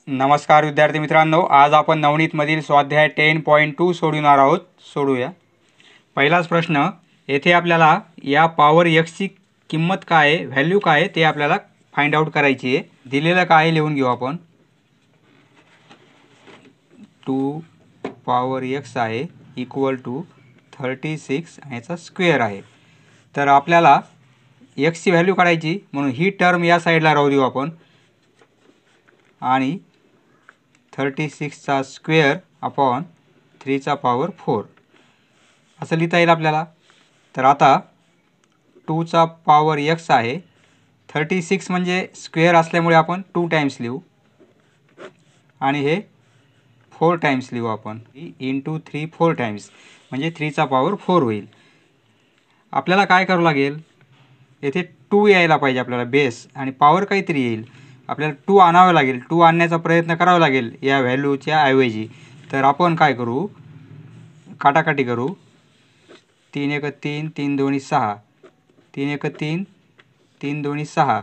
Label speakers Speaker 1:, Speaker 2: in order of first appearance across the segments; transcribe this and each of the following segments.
Speaker 1: नमस्कार विद्यार्थी मित्रांनो, आज आपण नवनीतमधील स्वाध्याय 10.2 सोडवणार आहोत. सोडूया. पहिलाच प्रश्न. येथे आपल्याला या पॉवर एक्सची किंमत काय आहे, व्हॅल्यू काय आहे ते आपल्याला फाइंड आउट करायची आहे. दिलेलं काय लिहून घेऊ आपण. 2 पॉवर एक्स आहे इक्वल टू 36 आणि याचा स्क्वेअर आहे. तर आपल्याला एक्सची व्हॅल्यू काढायची, म्हणून ही टर्म या साईडला राहू देऊ आपण आणि 36चा स्क्वेअर अपॉन 3चा पॉवर 4 असं लिहिता येईल आपल्याला. तर आता 2चा पॉवर एक्स आहे, 36 म्हणजे स्क्वेअर असल्यामुळे आपण 2 टाइम्स लिहू आणि हे 4 टाइम्स लिहू आपण. इंटू 3 4 टाइम्स म्हणजे 3चा पॉवर 4 होईल. आपल्याला काय करावं लागेल, येथे 2 यायला पाहिजे आपल्याला बेस आणि पॉवर काहीतरी येईल. आपल्याला 2 आणावं लागेल, 2 आणण्याचा प्रयत्न करावा लागेल या व्हॅल्यूच्या ऐवजी. तर आपण काय करू, काटाकाटी करू. 3 1 3, 3 2 6, 3 1 3, 3 2 6,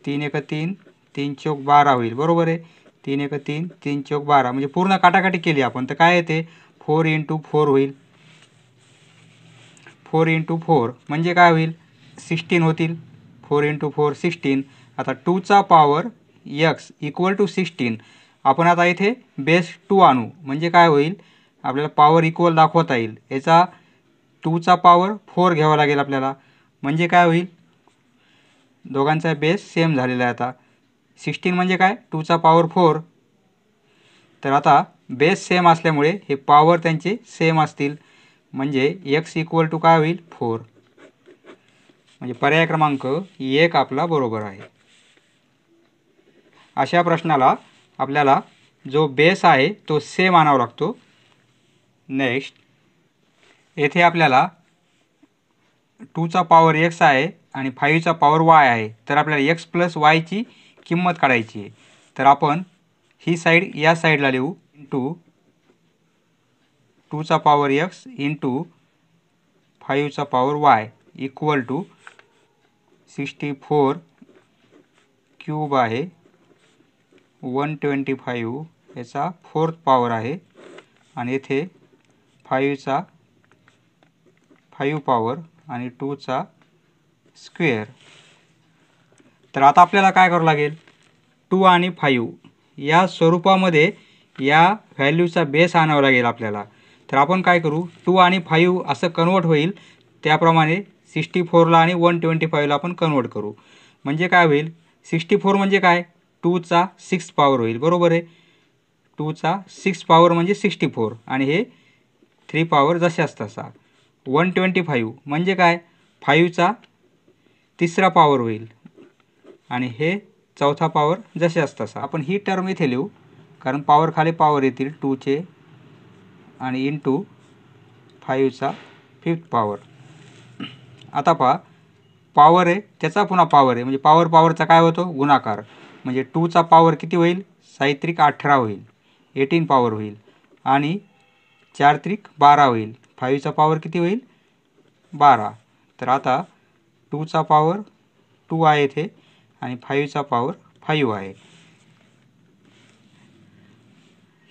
Speaker 1: 3 1 3, 3 चौक 12 होईल. बरोबर आहे. 3 1 3, 3 चौक 12 म्हणजे पूर्ण काटाकाटी केली आपण तर काय येते, 4 × 4 होईल. 4 × 4 म्हणजे काय होईल, 16 होतील. 4 × 4 16. आता 2चा पॉवर एक्स इक्वल टू 16. आपण आता इथे बेस 2 आणू म्हणजे काय होईल, आपल्याला पॉवर इक्वल दाखवता येईल. याचा 2चा पॉवर 4 घ्यावा लागेल आपल्याला, म्हणजे काय होईल, दोघांचा बेस सेम झालेला आहे. आता 16 म्हणजे काय, 2चा पॉवर 4. तर आता बेस सेम असल्यामुळे हे पॉवर त्यांचे सेम असतील, म्हणजे एक्स इक्वल टू काय होईल, 4. म्हणजे पर्याय क्रमांक 1 आपला बरोबर आहे. अशा प्रश्नाला आपल्याला जो बेस आहे तो सेम आणावा लागतो. नेक्स्ट, येथे आपल्याला 2चा पॉवर एक्स आहे आणि 5चा पॉवर वाय आहे. तर आपल्याला एक्स प्लस वायची किंमत काढायची आहे. तर आपण ही साईड या साईडला लिहू. इंटू 2चा पॉवर एक्स इंटू 5चा power y equal to 64 cube आहे, 125 याचा 4th पॉवर आहे आणि येथे 5चा 5 पॉवर आणि 2चा स्क्वेअर. तर आता आपल्याला काय करावं लागेल, 2 आणि 5 या स्वरूपामध्ये या व्हॅल्यूचा बेस आणावा लागेल आपल्याला. तर आपण काय करू, 2 आणि 5 असं कन्वर्ट होईल, त्याप्रमाणे 64ला आणि 125ला आपण कन्वर्ट करू. म्हणजे काय होईल, 64 म्हणजे काय, 2चा 6 पॉवर होईल. बरोबर आहे. 2चा 6 पॉवर म्हणजे 64 आणि हे 3 पॉवर जशाच तसा. 125 म्हणजे काय, 5चा 3रा पॉवर होईल आणि हे 4था पॉवर जशाच तसा. आपण ही टर्म इथे लिहू, कारण पॉवर खाली पॉवर येतील 2चे आणि इंटू 5चा 5th पॉवर. आता पहा, पॉवर आहे त्याचा पुन्हा पॉवर आहे, म्हणजे पॉवर पॉवरचा काय होतो, गुणाकार. म्हणजे 2चा पॉवर किती होईल, 7 × 18 होईल, 18 पॉवर होईल आणि 4 × 12 होईल. 5चा पॉवर किती होईल, 12. तर आता 2चा पॉवर 2 आहे इथे आणि 5चा पॉवर 5 आहे.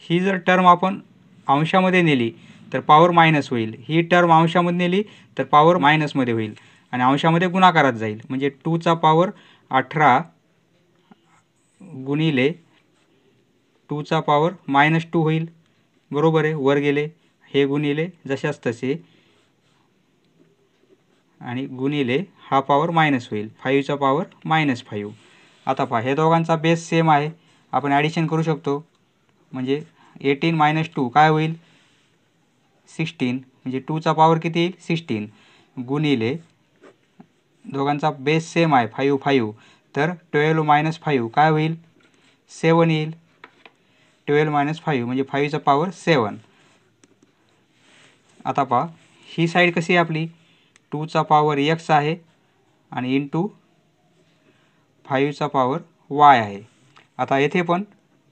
Speaker 1: ही जर टर्म आपण अंशामध्ये नेली तर पॉवर मायनस होईल. ही टर्म अंशामध्ये नेली तर पॉवर मायनसमध्ये होईल आणि अंशामध्ये गुणाकारात जाईल. म्हणजे 2चा पॉवर 18 गुणिले 2चा पॉवर -2 होईल. बरोबर आहे. वर गेले, हे गुणिले जशाच तसे आणि गुणिले हा पॉवर मायनस होईल. 5चा पॉवर -5. आता पहा, हे दोघांचा बेस सेम आहे, आपण ॲडिशन करू शकतो. म्हणजे 18 - 2 काय होईल, 16. म्हणजे 2चा पॉवर किती येईल, 16 गुणिले दोघांचा बेस सेम आहे 5 5. तर 12 - 5 काय होईल, 7 येईल. 12 - 5 म्हणजे 5चा पॉवर 7. आता पहा, ही साईड कशी आहे आपली, 2चा पॉवर एक्स आहे आणि इंटू 5चा पॉवर वाय आहे. आता येथे पण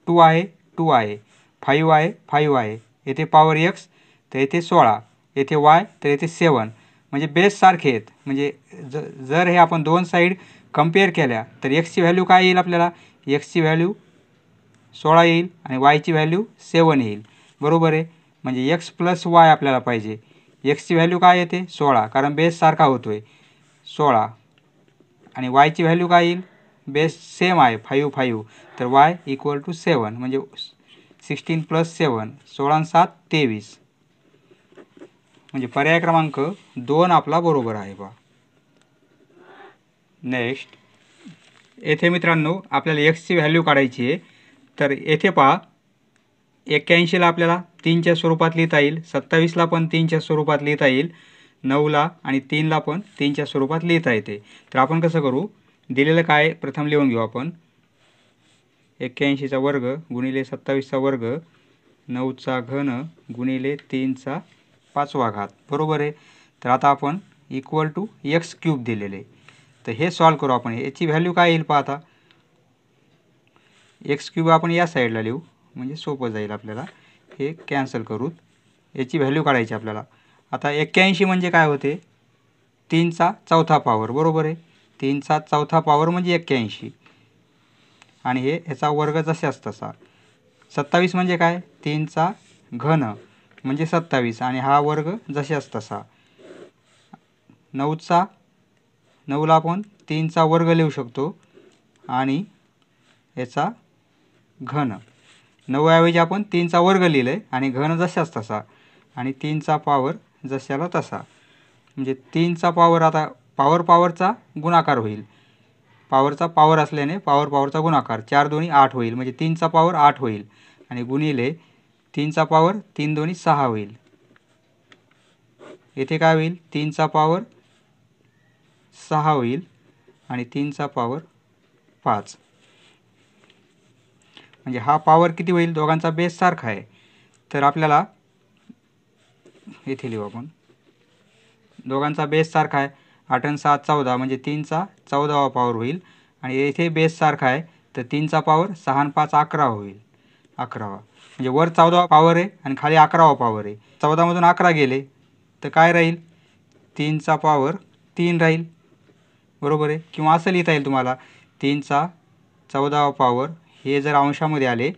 Speaker 1: 2 आहे 2 आहे, 5 आहे 5 आहे. येथे पॉवर एक्स तर येथे 16, येथे वाय तर येथे 7. म्हणजे बेस सारखे आहेत. म्हणजे जर हे आपण दोन साईड कम्पेअर केल्या तर एक्सची व्हॅल्यू काय येईल आपल्याला, एक्सची व्हॅल्यू 16 येईल आणि वायची व्हॅल्यू 7 येईल, बरोबर आहे. म्हणजे एक्स प्लस वाय आपल्याला पाहिजे. एक्सची व्हॅल्यू काय येते 16, कारण बेस सारखा होतो आहे 16, आणि वायची व्हॅल्यू काय येईल, बेस सेम आहे 5 5, तर वाय इक्वल टू 7, म्हणजे 16 प्लस 7, 16 आणि 7 23, म्हणजे पर्याय क्रमांक 2 आपला बरोबर आहे बा. नेक्स्ट येथे मित्रांनो आपल्याला एक्सची व्हॅल्यू काढायची आहे. तर येथे पहा 81ला आपल्याला 3च्या स्वरूपात लिहिता येईल, 27ला पण 3च्या स्वरूपात लिहिता येईल, 9ला आणि 3ला पण 3च्या स्वरूपात लिहिता येते. तर आपण कसं करू, दिलेलं काय प्रथम लिहून घेऊ आपण. 81चा वर्ग गुणिले 27चा वर्ग 9चा घन गुणिले 3चा 5वा घात, बरोबर आहे. तर आता आपण इक्वल टू एक्स क्यूब दिलेले. तर हे सॉल्व करू आपण. याची व्हॅल्यू काय येईल पहा. आता एक्स क्यूब आपण या साईडला लिहू, म्हणजे सोपं जाईल आपल्याला. हे कॅन्सल करू. याची व्हॅल्यू काढायची आपल्याला. आता 81 म्हणजे काय होते, 3चा चौथा पॉवर, बरोबर आहे. 3चा चौथा पॉवर म्हणजे 81, आणि हे ह्याचा वर्ग जशाच तसा. 27 म्हणजे काय, 3चा घन म्हणजे 27, आणि हा वर्ग जशाच तसा. 9ला आपण 3चा वर्ग लिहू शकतो आणि याचा घन. 9 ऐवजी आपण 3चा वर्ग लिहिलं आहे आणि घन जशाच तसा, आणि 3चा पॉवर जशाला तसा. म्हणजे 3चा पॉवर आता पॉवरचा गुणाकार होईल. पॉवरचा पॉवर असल्याने पॉवरचा गुणाकार, 4 दोन्ही 8 होईल, म्हणजे 3चा पॉवर 8 होईल, आणि गुणिले 3चा पॉवर 3 दोन्ही 6 होईल. येथे काय होईल, 3चा पॉवर 6 होईल आणि 3चा पॉवर 5. म्हणजे हा पॉवर किती होईल, दोघांचा बेस सारखा आहे. तर आपल्याला येथे लिहू आपण, दोघांचा बेस सारखा आहे. 8 आणि 7 14, म्हणजे 3चा 14वा पॉवर होईल, आणि येथे बेस सारखा आहे तर 3चा पॉवर 6 आणि 5 11 होईल, 11वा. म्हणजे वर 14वा पॉवर आहे आणि खाली 11वा पॉवर आहे. 14मधून 11 गेले तर काय राहील, 3चा पॉवर 3 राहील, बरोबर आहे. किंवा असं लिहिता येईल तुम्हाला, 3चा 14वा पॉवर हे जर अंशामध्ये आले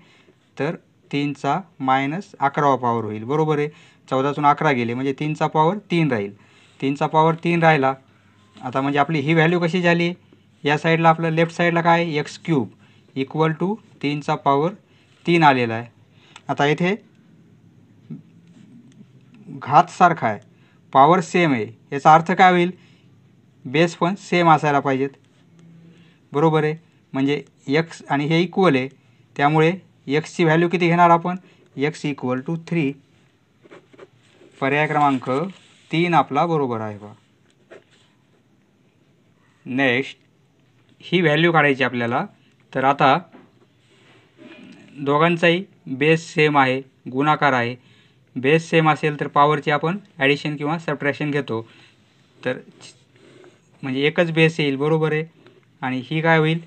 Speaker 1: तर 3चा मायनस 11वा पॉवर होईल, बरोबर आहे. 14तून 11 गेले म्हणजे 3चा पॉवर 3 राहील. 3चा पॉवर 3 राहिला. आता म्हणजे आपली ही व्हॅल्यू कशी झाली, या साईडला आपलं लेफ्ट साईडला काय, एक्स क्यूब इक्वल टू 3चा पॉवर 3 आलेला आहे. आता इथे घात सारखा आहे, पॉवर सेम आहे, याचा अर्थ काय होईल, बेस पण सेम असायला पाहिजेत, बरोबर आहे. म्हणजे एक्स आणि हे इक्वल आहे, त्यामुळे एक्सची व्हॅल्यू किती घेणार आपण, एक्स इक्वल टू 3. पर्याय क्रमांक 3 आपला बरोबर आहे बा. नेक्स्ट ही व्हॅल्यू काढायची आपल्याला. तर आता दोघांचाही बेस सेम आहे, गुणाकार आहे. बेस सेम असेल तर पॉवरची आपण ॲडिशन किंवा सबट्रॅक्शन घेतो, तर म्हणजे एकच बेस येईल, बरोबर आहे. आणि ही काय होईल,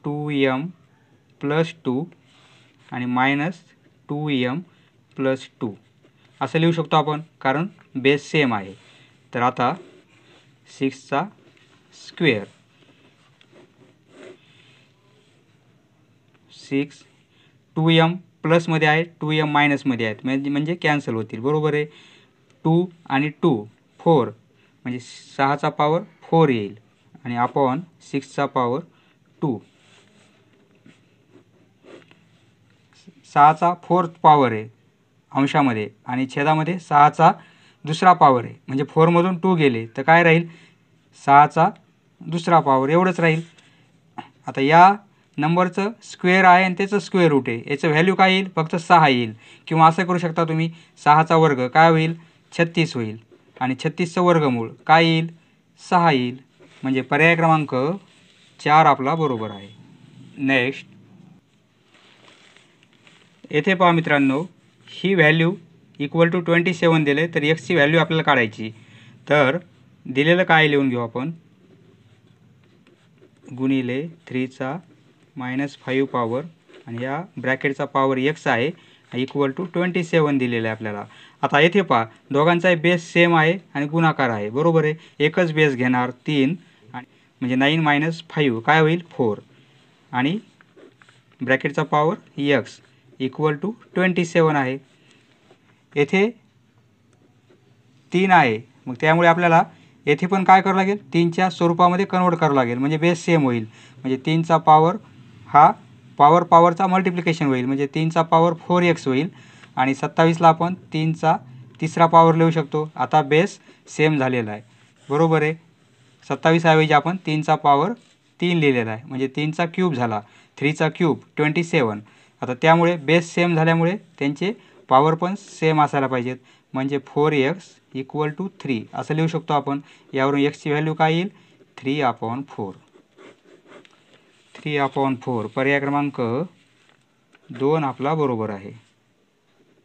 Speaker 1: 2m + 2 आणि मायनस 2m + 2 असं लिहू शकतो आपण, कारण बेस सेम आहे. तर आता 6चा स्क्वेअर, 6 2m प्लसमध्ये आहे, 2m मायनसमध्ये आहेत, म्हणजे कॅन्सल होतील, बरोबर आहे. 2 आणि 2 4, म्हणजे 6चा पॉवर 4 येईल, आणि अपॉन 6चा पॉवर 2. 6चा 4th पॉवर आहे अंशामध्ये, आणि छेदामध्ये 6चा दुसरा पॉवर आहे, म्हणजे 4मधून 2 गेले तर काय राहील, 6चा दुसरा पॉवर, एवढंच राहील. आता या नंबरचं स्क्वेअर आहे आणि त्याचं स्क्वेअर रूट आहे, याचं व्हॅल्यू काय येईल, फक्त 6 येईल. किंवा असं करू शकता तुम्ही, 6चा वर्ग काय होईल, 36 होईल, आणि 36चं वर्गमूळ काय येईल, 6 येईल. म्हणजे पर्याय क्रमांक 4 आपला बरोबर आहे. नेक्स्ट येथे पहा मित्रांनो, ही व्हॅल्यू इक्वल टू 27 दिले, तर एक्सची व्हॅल्यू आपल्याला काढायची. तर दिलेलं काय लिहून घेऊ आपण, गुणिले 3चा -5 पॉवर, आणि या ब्रॅकेटचा पॉवर x आहे, इक्वल टू 27 दिलेलं आहे आपल्याला. आता येथे पहा, दोघांचाही बेस सेम आहे आणि गुणाकार आहे, बरोबर आहे. एकच बेस घेणार 3, आणि म्हणजे 9 - 5 काय होईल, 4, आणि ब्रॅकेटचा पॉवर x इक्वल टू 27 आहे. येथे 3 आहे, मग त्यामुळे आपल्याला येथे पण काय करावं लागेल, 3च्या स्वरूपामध्ये कन्वर्ट करावं लागेल, म्हणजे बेस सेम होईल. म्हणजे 3चा पॉवर हा पॉवरचा मल्टिप्लिकेशन होईल, म्हणजे 3चा पॉवर 4x होईल. आणि 27ला आपण 3चा तिसरा पॉवर लिहू शकतो. आता बेस सेम झालेला आहे, बरोबर आहे. 27 ऐवजी आपण 3चा पॉवर 3 लिहिलेला आहे, म्हणजे 3चा क्यूब झाला. 3चा क्यूब 27. आता त्यामुळे बेस सेम झाल्यामुळे त्यांचे पॉवर पण सेम असायला पाहिजेत, म्हणजे 4x इक्वल टू 3 असं लिहू शकतो आपण. यावरून एक्सची व्हॅल्यू काय येईल, 3/4. 3/4 पर्याय क्रमांक 2 आपला बरोबर आहे.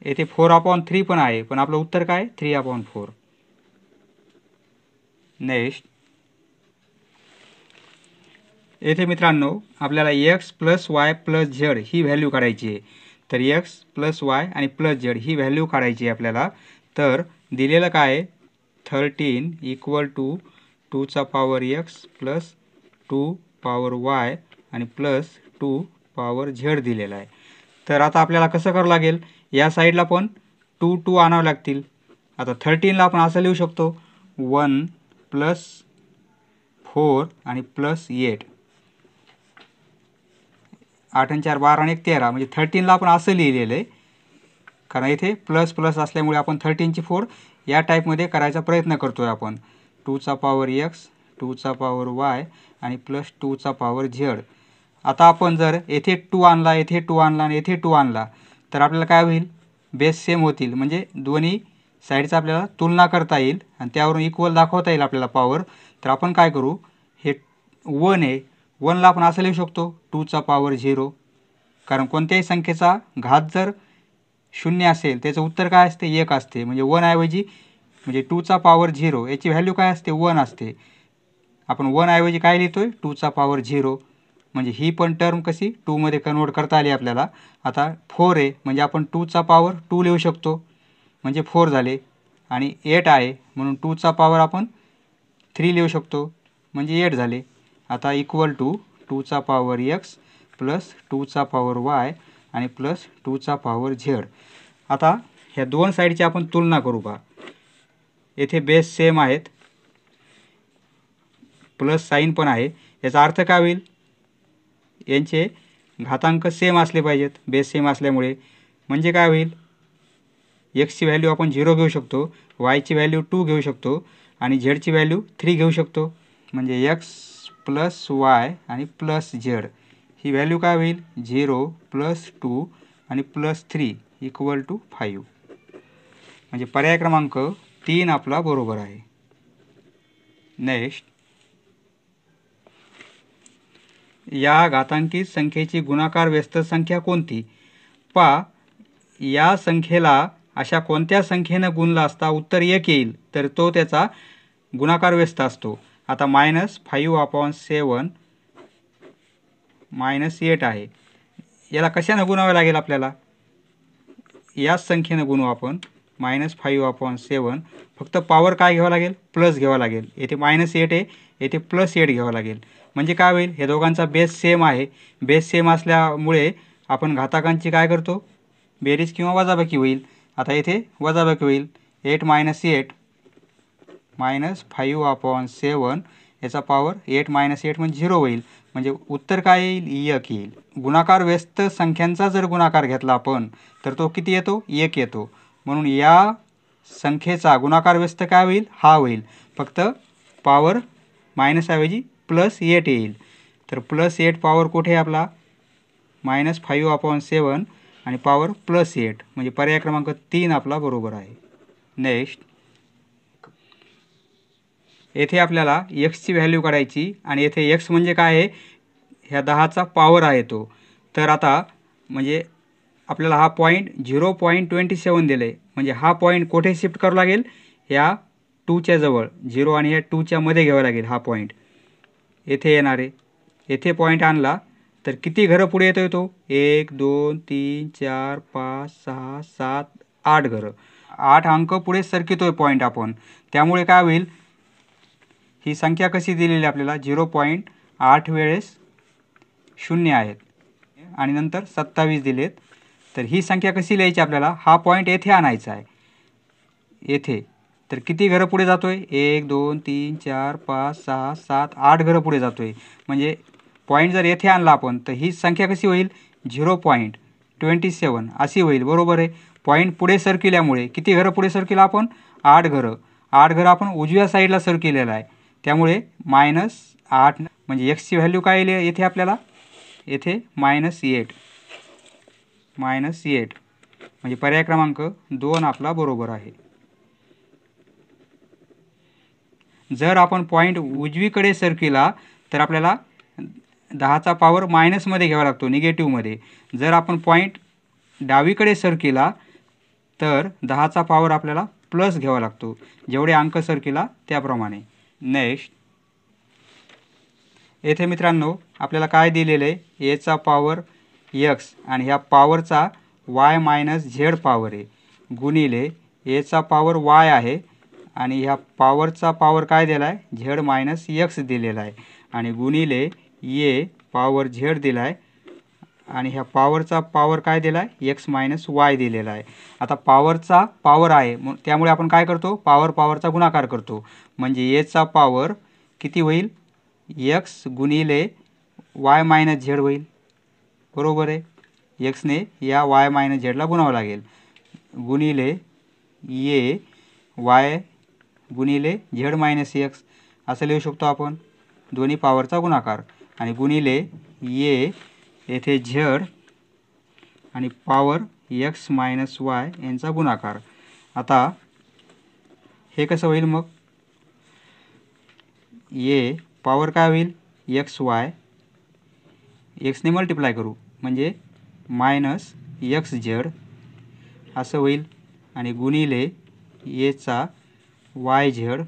Speaker 1: येथे 4/3 पण आहे, पण आपलं उत्तर काय, 3/4. नेक्स्ट, येथे मित्रांनो आपल्याला x + y + z ही व्हॅल्यू काढायची आहे. तर x + y आणि + z ही व्हॅल्यू काढायची आहे आपल्याला. तर दिलेलं काय, 13 इक्वल टू 2चा पॉवर x + 2 पॉवर y आणि +2 पॉवर z दिलेला आहे. तर आता आपल्याला कसं करावं लागेल, या साईडला पण 2 आणावं लागतील. आता 13ला आपण असं लिहू शकतो, 1 + 4 आणि +8. 8 आणि 4 12 आणि 1 13, म्हणजे 13ला आपण असं लिहिलेलं आहे, कारण इथे प्लस असल्यामुळे आपण 13ची 4 या टाईपमध्ये करायचा प्रयत्न करतोय आपण. 2चा पॉवर x 2चा पॉवर y आणि +2चा पॉवर z. आता आपण जर येथे 2 आणला, येथे 2 आणला आणि येथे 2 आणला, तर आपल्याला काय होईल, बेस सेम होतील, म्हणजे दोन्ही साईडचा आपल्याला तुलना करता येईल आणि त्यावरून इक्वल दाखवता येईल आपल्याला पॉवर. तर आपण काय करू, हे 1 आहे, 1ला आपण असं लिहू शकतो 2चा पॉवर 0, कारण कोणत्याही संख्येचा घात जर 0 असेल त्याचं उत्तर काय असते, 1 असते. म्हणजे 1 ऐवजी, म्हणजे 2चा पॉवर 0 याची व्हॅल्यू काय असते, 1 असते. आपण 1 ऐवजी काय लिहितोय, 2चा पॉवर 0, म्हणजे ही पण टर्म कशी 2 मध्ये कन्वर्ट करता आली आपल्याला. आता 4 आहे, म्हणजे आपण 2चा पॉवर 2 लिहू शकतो, म्हणजे 4 झाले. आणि 8 आहे, म्हणून 2चा पॉवर आपण 3 लिहू शकतो, म्हणजे 8 झाले. आता इक्वल टू 2चा पॉवर x + 2चा पॉवर y आणि +2चा पॉवर z. आता ह्या दोन साईडची आपण तुलना करू पहा. येथे बेस सेम आहेत, प्लस साईन पण आहे. याचा अर्थ काय होईल, यांचे घातांक सेम असले पाहिजेत, बेस सेम असल्यामुळे. म्हणजे काय होईल, एक्सची व्हॅल्यू आपण 0 घेऊ शकतो, वायची व्हॅल्यू 2 घेऊ शकतो आणि झेडची व्हॅल्यू 3 घेऊ शकतो. म्हणजे x + y आणि +z ही व्हॅल्यू काय होईल, 0 + 2 आणि +3 इक्वल टू 5. म्हणजे पर्याय क्रमांक 3 आपला बरोबर आहे. नेक्स्ट, या घातांकित संख्येची गुणाकार व्यस्त संख्या कोणती. पहा, या संख्येला अशा कोणत्या संख्येनं गुणला असता उत्तर 1 येईल, तर तो त्याचा गुणाकार व्यस्त असतो. आता -5/7 -8 आहे, याला कशानं गुणावे लागेल आपल्याला, याच संख्येनं गुणू आपण. -5/7 फक्त पॉवर काय घ्यावं लागेल, प्लस घ्यावं लागेल. येथे -8 आहे, येथे +8 घ्यावं लागेल. म्हणजे काय होईल, हे दोघांचा बेस सेम आहे. बेस सेम असल्यामुळे आपण घाताकांची काय करतो, बेरीज किंवा वजाबाकी होईल. आता येथे वजाबाकी होईल, 8 - 8 -5/7 याचा पॉवर 8 - 8 म्हणजे 0 होईल. म्हणजे उत्तर काय येईल, 1 येईल. गुणाकार व्यस्त संख्यांचा जर गुणाकार घेतला आपण, तर तो किती येतो, 1 येतो. म्हणून या संख्येचा गुणाकार व्यस्त काय होईल, हा होईल. फक्त पॉवर मायनसऐवजी +8 येईल. तर +8 पॉवर कुठे आहे आपला, -5/7 आणि पॉवर +8, म्हणजे पर्याय क्रमांक 3 आपला बरोबर आहे. नेक्स्ट, येथे आपल्याला एक्सची व्हॅल्यू काढायची आणि येथे एक्स म्हणजे काय आहे, ह्या 10चा पॉवर आहे तो. तर आता म्हणजे आपल्याला हा पॉईंट 0.27 दिले, म्हणजे हा पॉईंट कुठे शिफ्ट करावा लागेल, ह्या 2च्या जवळ, 0 आणि ह्या 2च्या मध्ये घ्यावा लागेल. हा पॉईंट येथे येणार आहे. येथे पॉईंट आणला तर किती घरं पुढे येतोय तो, 1 2 3 4 5 6 7 8 घरं, 8 अंक पुढे सरकितोय पॉईंट आपण. त्यामुळे काय होईल, ही संख्या कशी दिलेली आपल्याला, 0.8 वेळेस 0 आहेत आणि नंतर 27 दिलेत. तर ही संख्या कशी लिहायची आपल्याला? हा पॉईंट येथे आणायचा आहे, येथे. तर किती घरं पुढे जातोय? 1 2 3 4 5 6 7 8 घरं पुढे जातोय. म्हणजे पॉईंट जर येथे आणला आपण तर ही संख्या कशी होईल? 0.27 अशी होईल. बरोबर आहे. पॉईंट पुढे सरकिल्यामुळे किती घरं पुढे सरकिला आपण? 8 घरं. 8 घरं आपण उजव्या साईडला सरकिलेलं आहे, त्यामुळे -8 म्हणजे एक्सची व्हॅल्यू काय येईल येथे आपल्याला? येथे -8 म्हणजे पर्याय क्रमांक 2 आपला बरोबर आहे. जर आपण पॉईंट उजवीकडे सरकिला तर आपल्याला 10चा पॉवर मायनसमध्ये घ्यावा लागतो, निगेटिव्हमध्ये. जर आपण पॉईंट डावीकडे सरकिला तर 10चा पॉवर आपल्याला प्लस घ्यावा लागतो, जेवढे अंक सरकिला त्याप्रमाणे. नेक्स्ट येथे मित्रांनो आपल्याला काय दिलेलं आहे? एचा पॉवर एक्स आणि ह्या पॉवरचा वाय मायनस झेड पॉवर आहे, गुणिले एचा पॉवर वाय आहे आणि ह्या पॉवरचा पॉवर काय दिला आहे? झेड मायनस एक्स दिलेला आहे, आणि गुणिले ए पॉवर झेड दिला आहे आणि ह्या पॉवरचा पॉवर काय दिला आहे? एक्स मायनस वाय दिलेला आहे. आता पॉवरचा पॉवर आहे त्यामुळे आपण काय करतो? पॉवरचा गुणाकार करतो. म्हणजे एचा पॉवर किती होईल? एक्स गुणिले वाय मायनस झेड होईल. बरोबर आहे. एक्सने या वाय मायनस झेडला गुणावं लागेल, गुणिले ए वाय गुणिले झेड मायनस एक्स असं लिहू शकतो आपण, दोन्ही पॉवरचा गुणाकार, आणि गुणिले ए येथे झेड आणि पॉवर एक्स मायनस वाय यांचा गुणाकार. आता हे कसं होईल मग? ए पॉवर काय होईल? एक्स वाय, एक्सने मल्टिप्लाय करू म्हणजे मायनस एक्स झेड असं होईल, आणि गुणिले एचा Y Z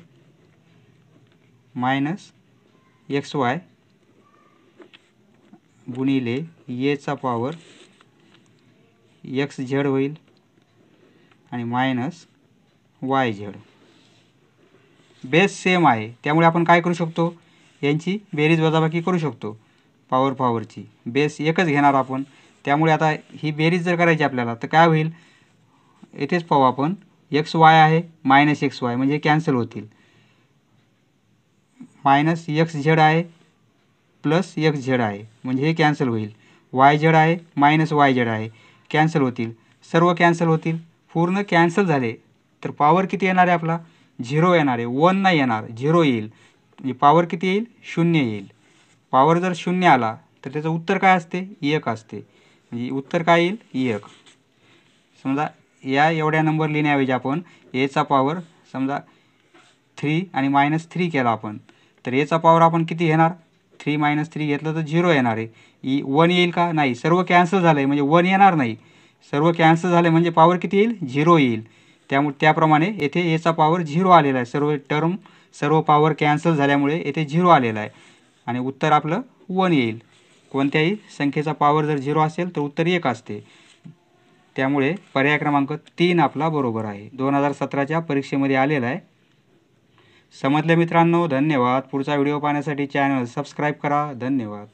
Speaker 1: minus x Y गुणिले एचा पॉवर एक्स झेड होईल आणि minus Y Z. Base same आहे त्यामुळे आपण काय करू शकतो? यांची बेरीज वजाबाकी करू शकतो. पॉवरची बेस एकच घेणार आपण, त्यामुळे आता ही बेरीज जर करायची आपल्याला तर काय होईल? येथेच पाहू आपण, एक्स वाय आहे मायनस एक्स वाय म्हणजे कॅन्सल होतील, मायनस एक्स झेड आहे प्लस एक्स झेड आहे म्हणजे हे कॅन्सल होईल, वाय झेड आहे मायनस वाय झेड आहे कॅन्सल होतील, सर्व कॅन्सल होतील. पूर्ण कॅन्सल झाले तर पॉवर किती येणार आहे आपला? 0 येणार आहे, 1 नाही येणार, 0 येईल. म्हणजे पॉवर किती येईल? 0 येईल. पॉवर जर 0 आला तर त्याचं उत्तर काय असते? 1 असते. म्हणजे उत्तर काय येईल? 1. समजा या एवढ्या नंबर लिहिण्याऐवजी आपण एचा पॉवर समजा 3 आणि -3 केला आपण, तर एचा पॉवर आपण किती घेणार? 3 - 3 घेतलं तर 0 येणार आहे. 1 येईल का? नाही, सर्व कॅन्सल झालं आहे म्हणजे 1 येणार नाही. सर्व कॅन्सल झाले म्हणजे पॉवर किती येईल? 0 येईल. त्याप्रमाणे येथे एचा पॉवर 0 आलेला आहे. सर्व पॉवर कॅन्सल झाल्यामुळे येथे 0 आलेला आहे आणि उत्तर आपलं 1 येईल. कोणत्याही संख्येचा पॉवर जर 0 असेल तर उत्तर 1 असते. त्यामुळे पर्याय क्रमांक 3 आपला बरोबर आहे. 2017च्या परीक्षेमध्ये आलेला आहे. समजले मित्रांनो? धन्यवाद. पुढचा व्हिडिओ पाहण्यासाठी चॅनल सबस्क्राईब करा. धन्यवाद.